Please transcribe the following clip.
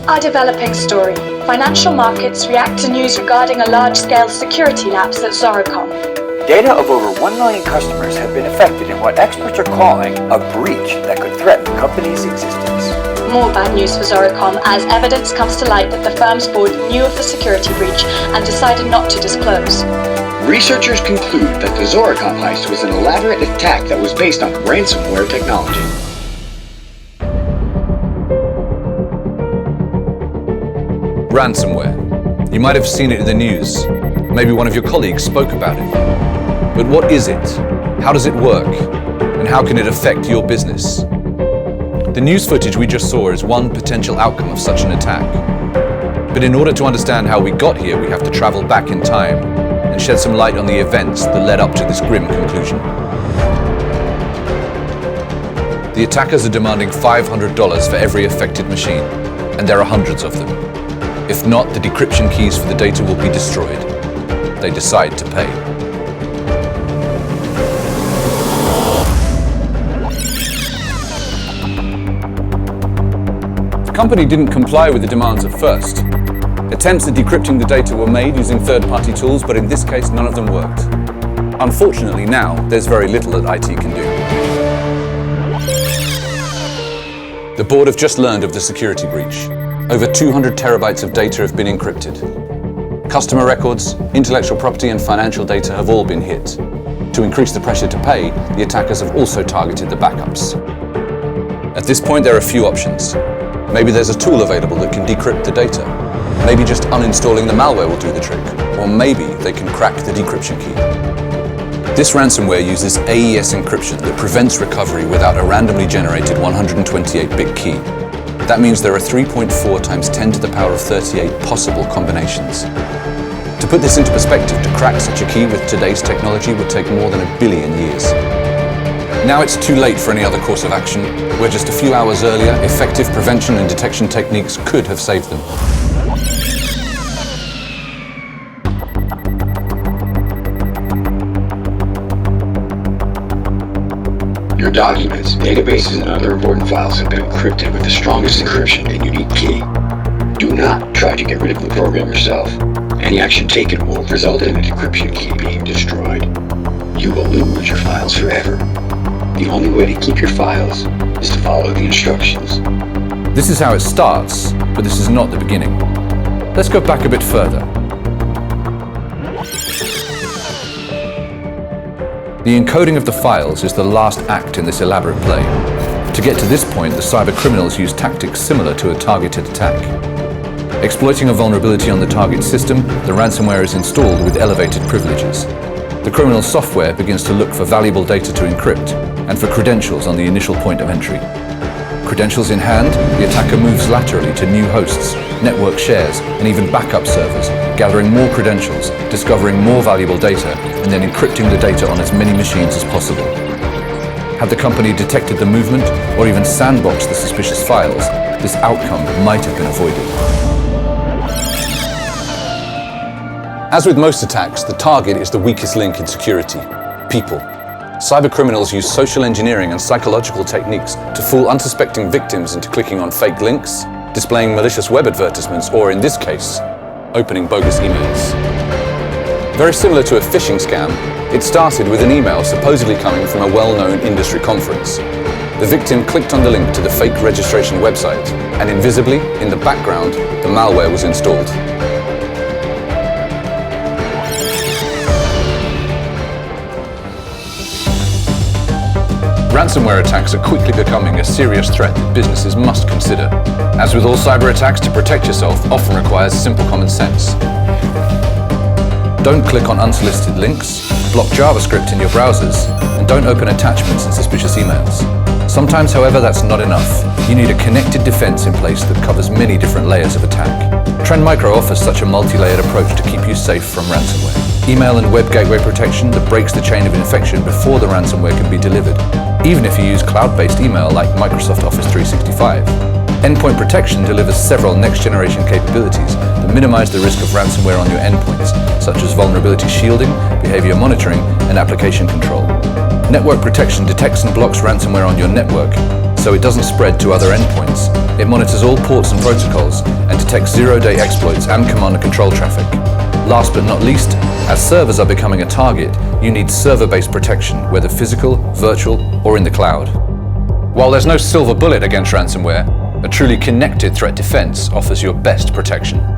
Our developing story. Financial markets react to news regarding a large-scale security lapse at Zoricom. Data of over 1 million customers have been affected in what experts are calling a breach that could threaten the company's existence. More bad news for Zoricom as evidence comes to light that the firm's board knew of the security breach and decided not to disclose. Researchers conclude that the Zoricom heist was an elaborate attack that was based on ransomware technology. Ransomware. You might have seen it in the news. Maybe one of your colleagues spoke about it. But what is it? How does it work? And how can it affect your business? The news footage we just saw is one potential outcome of such an attack. But in order to understand how we got here, we have to travel back in time and shed some light on the events that led up to this grim conclusion. The attackers are demanding $500 for every affected machine, and there are hundreds of them. If not, the decryption keys for the data will be destroyed. They decide to pay. The company didn't comply with the demands at first. Attempts at decrypting the data were made using third-party tools, but in this case, none of them worked. Unfortunately, now, there's very little that IT can do. The board have just learned of the security breach. Over 200 terabytes of data have been encrypted. Customer records, intellectual property and financial data have all been hit. To increase the pressure to pay, the attackers have also targeted the backups. At this point, there are a few options. Maybe there's a tool available that can decrypt the data. Maybe just uninstalling the malware will do the trick. Or maybe they can crack the decryption key. This ransomware uses AES encryption that prevents recovery without a randomly generated 128-bit key. That means there are 3.4 times 10 to the power of 38 possible combinations. To put this into perspective, to crack such a key with today's technology would take more than 1 billion years. Now it's too late for any other course of action, where just a few hours earlier, effective prevention and detection techniques could have saved them. Your documents, databases, and other important files have been encrypted with the strongest encryption and unique key. Do not try to get rid of the program yourself. Any action taken will result in a decryption key being destroyed. You will lose your files forever. The only way to keep your files is to follow the instructions. This is how it starts, but this is not the beginning. Let's go back a bit further. The encoding of the files is the last act in this elaborate play. To get to this point, the cyber criminals use tactics similar to a targeted attack. Exploiting a vulnerability on the target system, the ransomware is installed with elevated privileges. The criminal software begins to look for valuable data to encrypt and for credentials on the initial point of entry. Credentials in hand, the attacker moves laterally to new hosts, network shares, and even backup servers, gathering more credentials, discovering more valuable data, and then encrypting the data on as many machines as possible. Had the company detected the movement, or even sandboxed the suspicious files, this outcome might have been avoided. As with most attacks, the target is the weakest link in security: people. Cybercriminals use social engineering and psychological techniques to fool unsuspecting victims into clicking on fake links, displaying malicious web advertisements, or in this case, opening bogus emails. Very similar to a phishing scam, it started with an email supposedly coming from a well-known industry conference. The victim clicked on the link to the fake registration website, and invisibly, in the background, the malware was installed. Ransomware attacks are quickly becoming a serious threat that businesses must consider. As with all cyber attacks, to protect yourself often requires simple common sense. Don't click on unsolicited links, block JavaScript in your browsers, and don't open attachments in suspicious emails. Sometimes, however, that's not enough. You need a connected defense in place that covers many different layers of attack. Trend Micro offers such a multi-layered approach to keep you safe from ransomware. Email and web gateway protection that breaks the chain of infection before the ransomware can be delivered, even if you use cloud-based email like Microsoft Office 365. Endpoint protection delivers several next-generation capabilities that minimize the risk of ransomware on your endpoints, such as vulnerability shielding, behavior monitoring, and application control. Network protection detects and blocks ransomware on your network, so it doesn't spread to other endpoints, It monitors all ports and protocols and detects zero-day exploits and command and control traffic. Last but not least, as servers are becoming a target, you need server-based protection, whether physical, virtual, or in the cloud. While there's no silver bullet against ransomware, a truly connected threat defense offers your best protection.